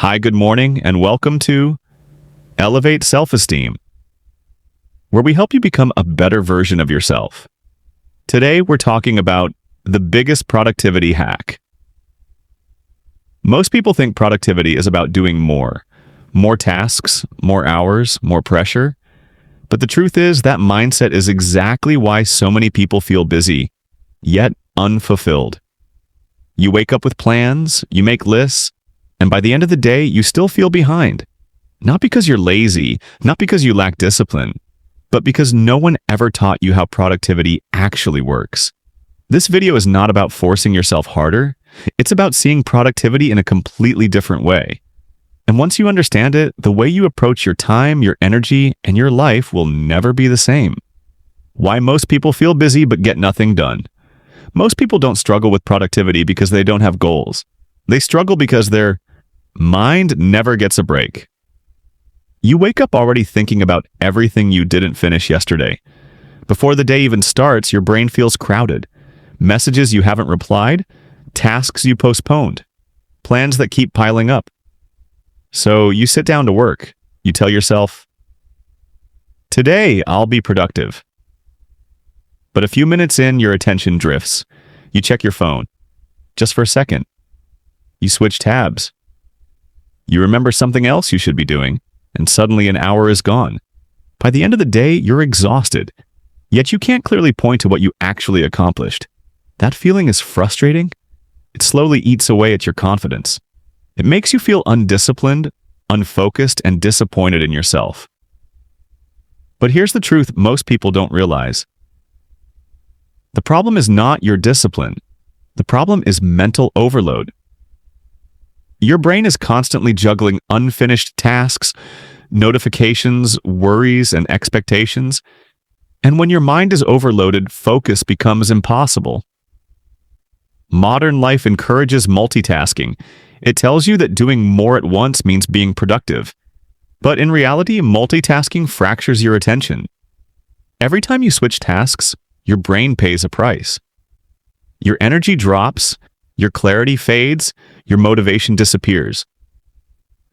Hi, good morning, and welcome to Elevate Self-Esteem, where we help you become a better version of yourself. Today, we're talking about the biggest productivity hack. Most people think productivity is about doing more tasks, more hours, more pressure. But the truth is that mindset is exactly why so many people feel busy, yet unfulfilled. You wake up with plans, you make lists, and by the end of the day, you still feel behind. Not because you're lazy, not because you lack discipline, but because no one ever taught you how productivity actually works. This video is not about forcing yourself harder. It's about seeing productivity in a completely different way. And once you understand it, the way you approach your time, your energy, and your life will never be the same. Why most people feel busy but get nothing done. Most people don't struggle with productivity because they don't have goals. They struggle because their mind never gets a break. You wake up already thinking about everything you didn't finish yesterday. Before the day even starts, your brain feels crowded. Messages you haven't replied, tasks you postponed, plans that keep piling up. So you sit down to work. You tell yourself, today I'll be productive. But a few minutes in, your attention drifts. You check your phone. Just for a second. You switch tabs. You remember something else you should be doing, and suddenly an hour is gone. By the end of the day, you're exhausted. Yet you can't clearly point to what you actually accomplished. That feeling is frustrating. It slowly eats away at your confidence. It makes you feel undisciplined, unfocused, and disappointed in yourself. But here's the truth most people don't realize. The problem is not your discipline. The problem is mental overload. Your brain is constantly juggling unfinished tasks, notifications, worries, and expectations. And when your mind is overloaded, focus becomes impossible. Modern life encourages multitasking. It tells you that doing more at once means being productive. But in reality, multitasking fractures your attention. Every time you switch tasks, your brain pays a price. Your energy drops, your clarity fades, your motivation disappears.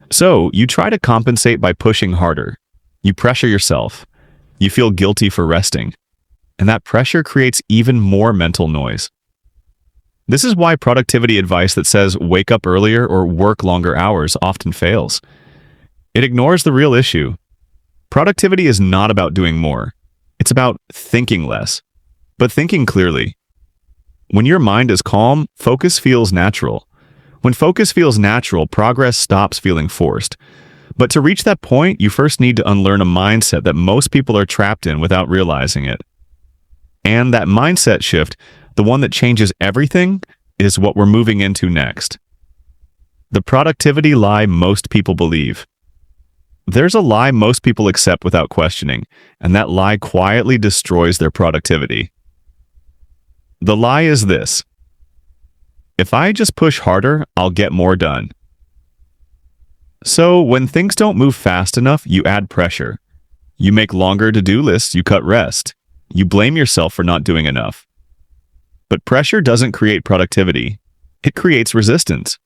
So, you try to compensate by pushing harder. You pressure yourself. You feel guilty for resting. And that pressure creates even more mental noise. This is why productivity advice that says wake up earlier or work longer hours often fails. It ignores the real issue. Productivity is not about doing more. It's about thinking less, but thinking clearly. When your mind is calm, focus feels natural. When focus feels natural, progress stops feeling forced. But to reach that point, you first need to unlearn a mindset that most people are trapped in without realizing it. And that mindset shift, the one that changes everything, is what we're moving into next. The productivity lie most people believe. There's a lie most people accept without questioning, and that lie quietly destroys their productivity. The lie is this: if I just push harder, I'll get more done. So when things don't move fast enough, you add pressure. You make longer to-do lists, you cut rest. You blame yourself for not doing enough. But pressure doesn't create productivity. It creates resistance.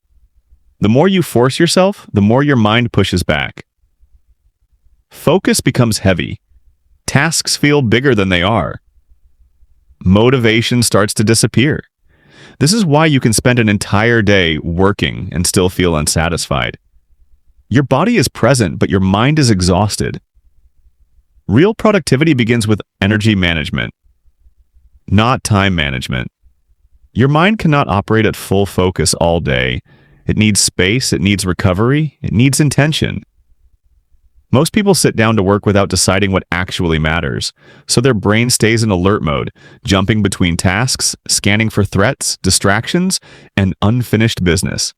The more you force yourself, the more your mind pushes back. Focus becomes heavy. Tasks feel bigger than they are. Motivation starts to disappear. This is why you can spend an entire day working and still feel unsatisfied. Your body is present, but your mind is exhausted. Real productivity begins with energy management, not time management. Your mind cannot operate at full focus all day. It needs space, it needs recovery, it needs intention. Most people sit down to work without deciding what actually matters, so their brain stays in alert mode, jumping between tasks, scanning for threats, distractions, and unfinished business.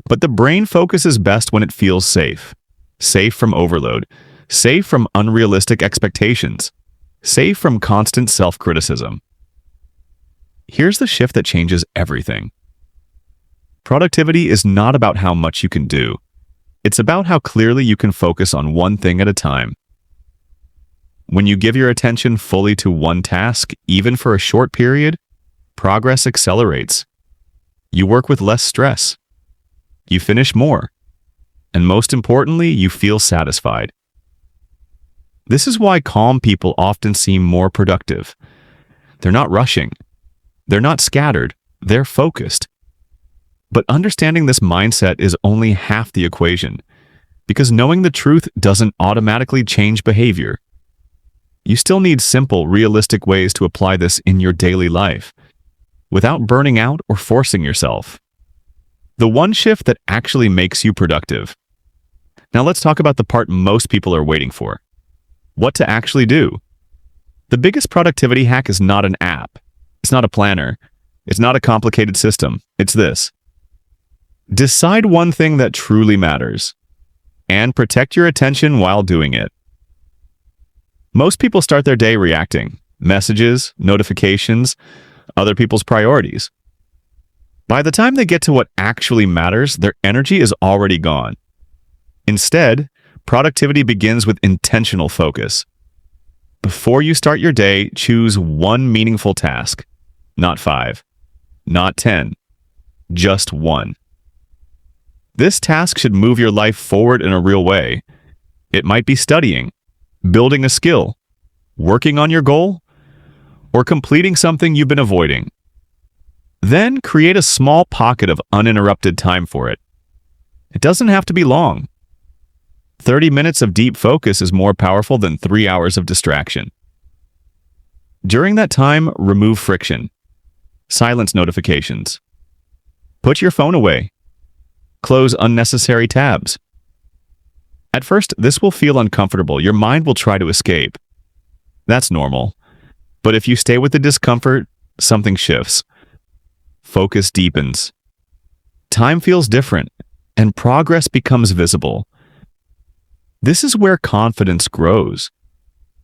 But the brain focuses best when it feels safe. Safe from overload, safe from unrealistic expectations, safe from constant self-criticism. Here's the shift that changes everything. Productivity is not about how much you can do. It's about how clearly you can focus on one thing at a time. When you give your attention fully to one task, even for a short period, progress accelerates. You work with less stress. You finish more. and most importantly, you feel satisfied. This is why calm people often seem more productive. They're not rushing. They're not scattered. They're focused. But understanding this mindset is only half the equation, because knowing the truth doesn't automatically change behavior. You still need simple, realistic ways to apply this in your daily life, without burning out or forcing yourself. The one shift that actually makes you productive. Now let's talk about the part most people are waiting for. What to actually do. The biggest productivity hack is not an app. It's not a planner. It's not a complicated system. It's this. Decide one thing that truly matters, and protect your attention while doing it. Most people start their day reacting. Messages, notifications, other people's priorities. By the time they get to what actually matters, their energy is already gone. Instead, productivity begins with intentional focus. Before you start your day, choose one meaningful task. Not 5, not 10, just one. This task should move your life forward in a real way. It might be studying, building a skill, working on your goal, or completing something you've been avoiding. Then create a small pocket of uninterrupted time for it. It doesn't have to be long. 30 minutes of deep focus is more powerful than 3 hours of distraction. During that time, remove friction. Silence notifications. Put your phone away. Close unnecessary tabs. At first, this will feel uncomfortable. Your mind will try to escape. That's normal. But if you stay with the discomfort, something shifts. Focus deepens. Time feels different, and progress becomes visible. This is where confidence grows.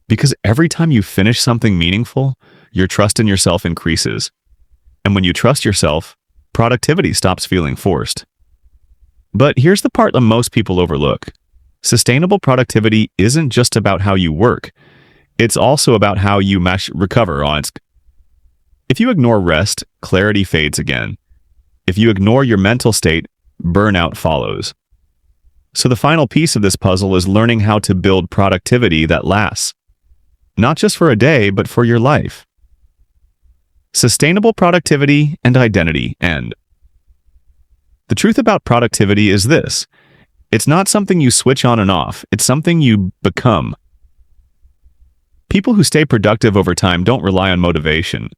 Because every time you finish something meaningful, your trust in yourself increases. And when you trust yourself, productivity stops feeling forced. But here's the part that most people overlook. Sustainable productivity isn't just about how you work. It's also about how you recover on it. If you ignore rest, clarity fades again. If you ignore your mental state, burnout follows. So the final piece of this puzzle is learning how to build productivity that lasts. Not just for a day, but for your life. Sustainable productivity and identity end. The truth about productivity is this. It's not something you switch on and off. It's something you become. People who stay productive over time don't rely on motivation.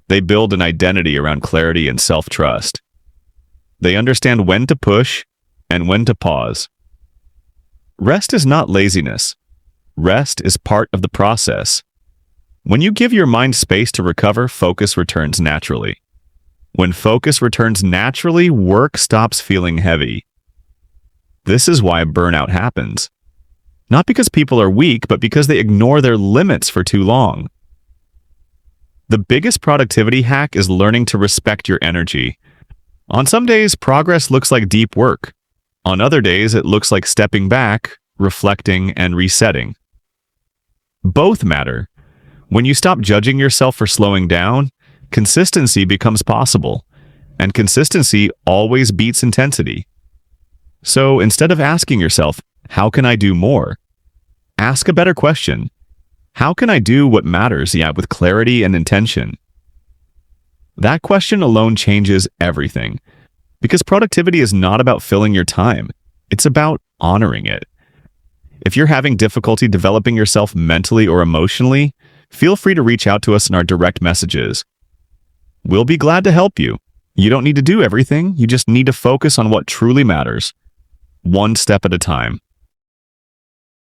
They build an identity around clarity and self-trust. They understand when to push and when to pause. Rest is not laziness. Rest is part of the process. When you give your mind space to recover, focus returns naturally. When focus returns naturally, work stops feeling heavy. This is why burnout happens. Not because people are weak, but because they ignore their limits for too long. The biggest productivity hack is learning to respect your energy. On some days, progress looks like deep work. On other days, it looks like stepping back, reflecting, and resetting. Both matter. When you stop judging yourself for slowing down, consistency becomes possible, and consistency always beats intensity. So instead of asking yourself, how can I do more? Ask a better question. How can I do what matters, with clarity and intention? That question alone changes everything, because productivity is not about filling your time. It's about honoring it. If you're having difficulty developing yourself mentally or emotionally, feel free to reach out to us in our direct messages. We'll be glad to help you. You don't need to do everything. You just need to focus on what truly matters, one step at a time.